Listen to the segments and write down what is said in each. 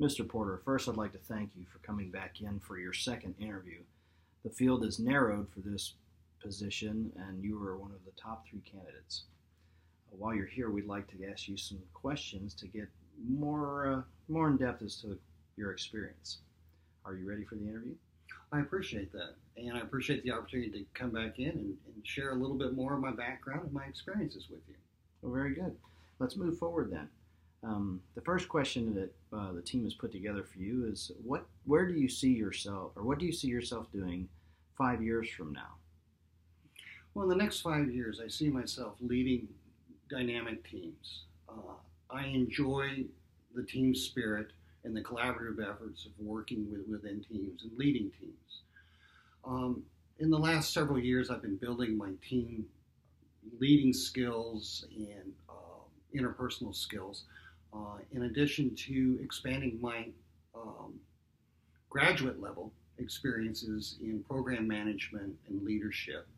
Mr. Porter, first I'd like to thank you for coming back in for your second interview. The field is narrowed for this position, and you were one of the top three candidates. While you're here, we'd like to ask you some questions to get more in depth as to your experience. Are you ready for the interview? I appreciate that, and I appreciate the opportunity to come back in and share a little bit more of my background and my experiences with you. Well, very good. Let's move forward then. The first question that the team has put together for you is where do you see yourself, or what do you see yourself doing 5 years from now? Well, in the next 5 years, I see myself leading dynamic teams. I enjoy the team spirit and the collaborative efforts of working within teams and leading teams. In the last several years, I've been building my team leading skills and interpersonal skills, in addition to expanding my graduate level experiences in program management and leadership.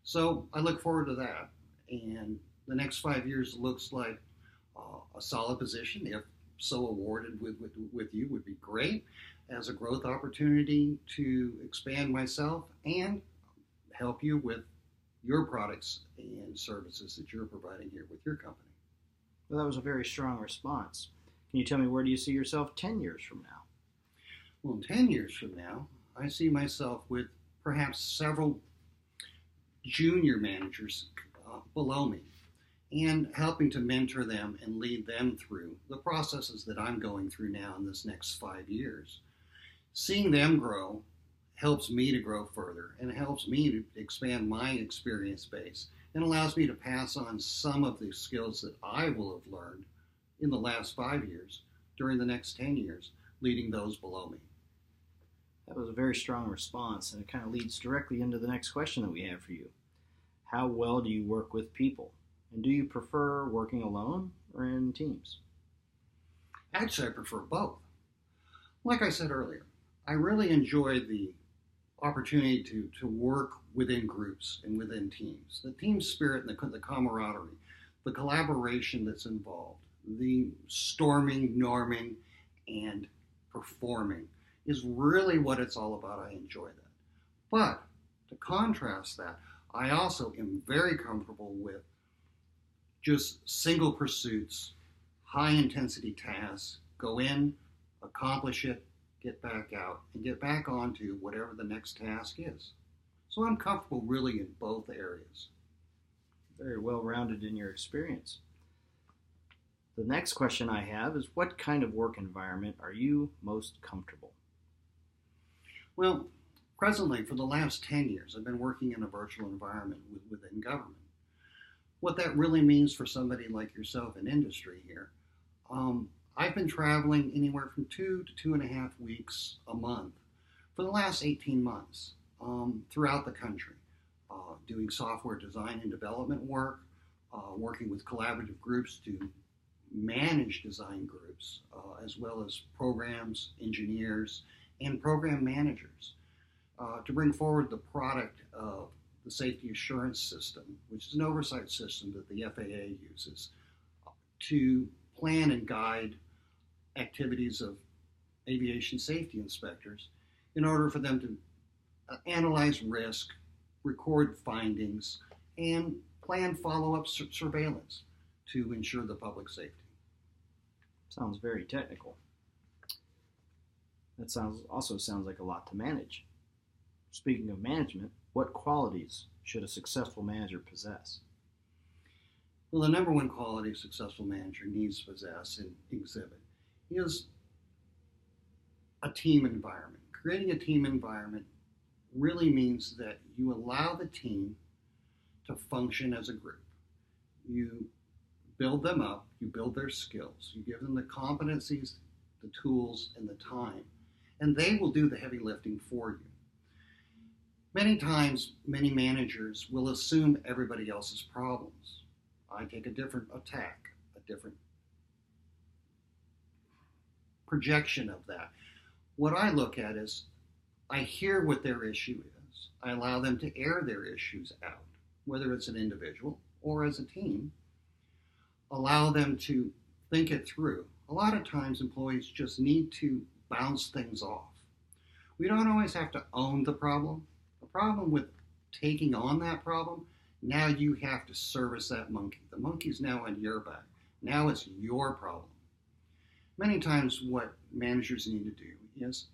So I look forward to that. And the next 5 years looks like a solid position, if so awarded with you, would be great, as a growth opportunity to expand myself and help you with your products and services that you're providing here with your company. Well, that was a very strong response. Can you tell me, where do you see yourself 10 years from now? Well, in 10 years from now, I see myself with perhaps several junior managers below me, and helping to mentor them and lead them through the processes that I'm going through now in this next 5 years. Seeing them grow helps me to grow further and helps me to expand my experience base and allows me to pass on some of the skills that I will have learned in the last 5 years during the next 10 years, leading those below me. That was a very strong response, and it kind of leads directly into the next question that we have for you. How well do you work with people? And do you prefer working alone or in teams? Actually, I prefer both. Like I said earlier, I really enjoy the opportunity to work within groups and within teams. The team spirit and the camaraderie, the collaboration that's involved, the storming, norming, and performing is really what it's all about. I enjoy that. But to contrast that, I also am very comfortable with just single pursuits, high intensity tasks, go in, accomplish it, get back out, and get back onto whatever the next task is. So I'm comfortable really in both areas. Very well rounded in your experience. The next question I have is, what kind of work environment are you most comfortable? Well, presently, for the last 10 years, I've been working in a virtual environment within government. What that really means for somebody like yourself in industry here, I've been traveling anywhere from 2 to 2.5 weeks a month for the last 18 months throughout the country, doing software design and development work, working with collaborative groups to manage design groups, as well as programs, engineers, and program managers, to bring forward the product of the safety assurance system, which is an oversight system that the FAA uses to plan and guide activities of aviation safety inspectors in order for them to analyze risk, record findings, and plan follow-up surveillance to ensure the public safety. Sounds very technical. That also sounds like a lot to manage. Speaking of management, what qualities should a successful manager possess? Well, the number one quality a successful manager needs to possess and exhibit is a team environment. Creating a team environment really means that you allow the team to function as a group. You build them up, you build their skills, you give them the competencies, the tools, and the time, and they will do the heavy lifting for you. Many times, many managers will assume everybody else's problems. I take a different attack, a different projection of that. What I look at is, I hear what their issue is. I allow them to air their issues out, whether it's an individual or as a team. Allow them to think it through. a lot of times employees just need to bounce things off. We don't always have to own the problem. The problem with taking on that problem, now you have to service that monkey. The monkey's now on your back. Now it's your problem. Many times what managers need to do is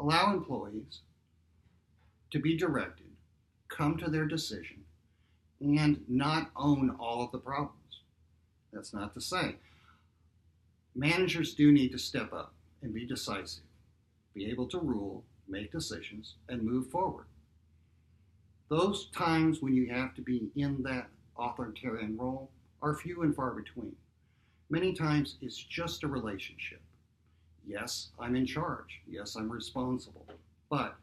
allow employees to be directed, come to their decision, and not own all of the problems. That's not to say managers do need to step up and be decisive, be able to rule, make decisions, and move forward. Those times when you have to be in that authoritarian role are few and far between. Many times it's just a relationship. Yes, I'm in charge. Yes, I'm responsible. But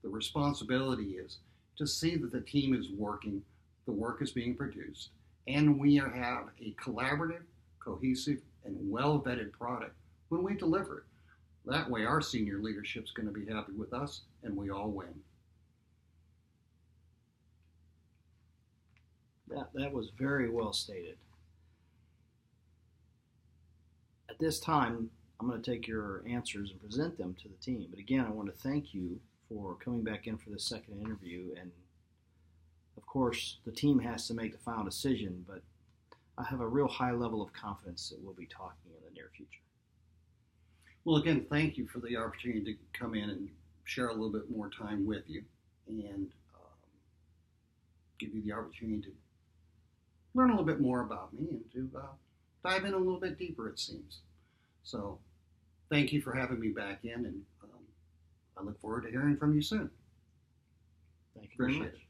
the responsibility is to see that the team is working, the work is being produced, and we have a collaborative, cohesive, and well-vetted product when we deliver it. That way our senior leadership is going to be happy with us, and we all win. That was very well stated. At this time, I'm going to take your answers and present them to the team. But again, I want to thank you for coming back in for the second interview. And of course, the team has to make the final decision, but I have a real high level of confidence that we'll be talking in the near future. Well, again, thank you for the opportunity to come in and share a little bit more time with you and give you the opportunity to learn a little bit more about me and to dive in a little bit deeper, it seems. So thank you for having me back in, and I look forward to hearing from you soon. Thank you very much.